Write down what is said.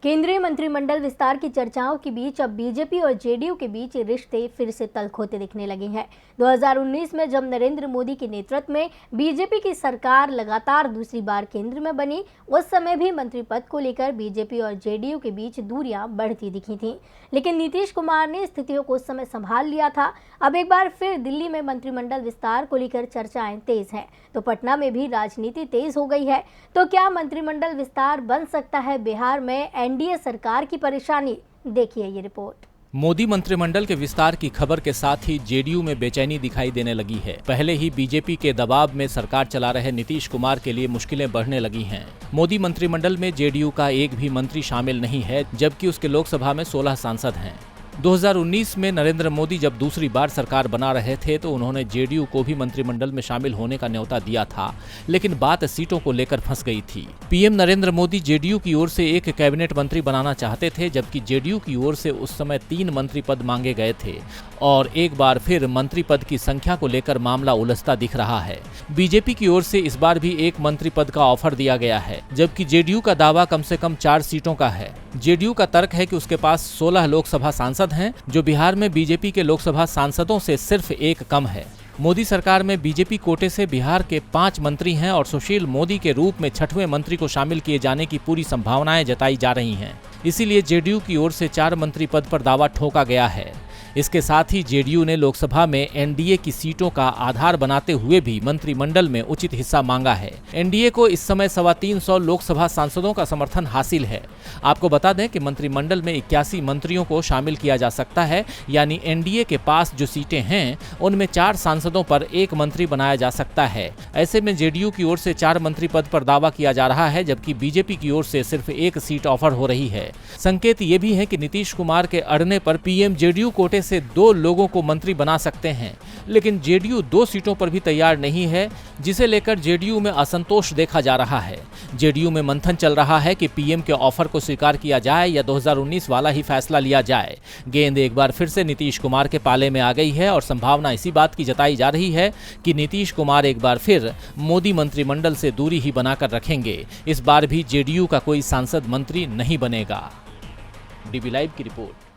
केंद्रीय मंत्रिमंडल विस्तार की चर्चाओं के बीच अब बीजेपी और जेडीयू के बीच रिश्ते फिर से तल्ख होते दिखने लगे हैं। 2019 में जब नरेंद्र मोदी के नेतृत्व में बीजेपी की सरकार लगातार दूसरी बार केंद्र में बनी, उस समय भी मंत्री पद को लेकर बीजेपी और जेडीयू के बीच दूरियां बढ़ती दिखी थीं। लेकिन नीतीश कुमार ने स्थितियों को उस समय संभाल लिया था। अब एक बार फिर दिल्ली में मंत्रिमंडल विस्तार को लेकर चर्चाएं तेज हैं, तो पटना में भी राजनीति तेज हो गई है। तो क्या मंत्रिमंडल विस्तार बन सकता है बिहार में एनडीए सरकार की परेशानी? देखिए ये रिपोर्ट। मोदी मंत्रिमंडल के विस्तार की खबर के साथ ही जेडीयू में बेचैनी दिखाई देने लगी है। पहले ही बीजेपी के दबाव में सरकार चला रहे नीतीश कुमार के लिए मुश्किलें बढ़ने लगी हैं। मोदी मंत्रिमंडल में जेडीयू का एक भी मंत्री शामिल नहीं है, जबकि उसके लोकसभा में 16 सांसद हैं। 2019 में नरेंद्र मोदी जब दूसरी बार सरकार बना रहे थे तो उन्होंने जेडीयू को भी मंत्रिमंडल में शामिल होने का न्योता दिया था, लेकिन बात सीटों को लेकर फंस गई थी। पीएम नरेंद्र मोदी जेडीयू की ओर से एक कैबिनेट मंत्री बनाना चाहते थे, जबकि जेडीयू की ओर से उस समय 3 मंत्री पद मांगे गए थे और एक बार फिर मंत्री पद की संख्या को लेकर मामला उलझता दिख रहा है। बीजेपी की ओर से इस बार भी एक मंत्री पद का ऑफर दिया गया है, जबकि जेडीयू का दावा कम से कम 4 सीटों का है। जेडीयू का तर्क है कि उसके पास 16 लोकसभा सांसद हैं, जो बिहार में बीजेपी के लोकसभा सांसदों से सिर्फ 1 कम है। मोदी सरकार में बीजेपी कोटे से बिहार के 5 मंत्री हैं और सुशील मोदी के रूप में 6वें मंत्री को शामिल किए जाने की पूरी संभावनाएं जताई जा रही हैं। इसीलिए जेडीयू की ओर से 4 मंत्री पद पर दावा ठोका गया है। इसके साथ ही जेडीयू ने लोकसभा में एनडीए की सीटों का आधार बनाते हुए भी मंत्रिमंडल में उचित हिस्सा मांगा है। एनडीए को इस समय 325 लोकसभा सांसदों का समर्थन हासिल है। आपको बता दें कि मंत्रिमंडल में 81 मंत्रियों को शामिल किया जा सकता है, यानी एनडीए के पास जो सीटें हैं उनमें 4 सांसदों पर 1 मंत्री बनाया जा सकता है। ऐसे में जेडीयू की ओर से 4 मंत्री पद पर दावा किया जा रहा है, जबकि बीजेपी की ओर से सिर्फ 1 सीट ऑफर हो रही है। संकेत ये भी है कि नीतीश कुमार के अड़ने पर पीएम जेडीयू कोटे से 2 लोगों को मंत्री बना सकते हैं, लेकिन जेडीयू 2 सीटों पर भी तैयार नहीं है, जिसे लेकर जेडीयू में असंतोष देखा जा रहा है। जेडीयू में मंथन चल रहा है कि पीएम के ऑफर को स्वीकार किया जाए या 2019 वाला ही फैसला लिया जाए। गेंद एक बार फिर से नीतीश कुमार के पाले में आ गई है और संभावना इसी बात की जताई जा रही है कि नीतीश कुमार एक बार फिर मोदी मंत्रिमंडल से दूरी ही बनाकर रखेंगे। इस बार भी जेडीयू का कोई सांसद मंत्री नहीं बनेगा। डीबी लाइव की रिपोर्ट।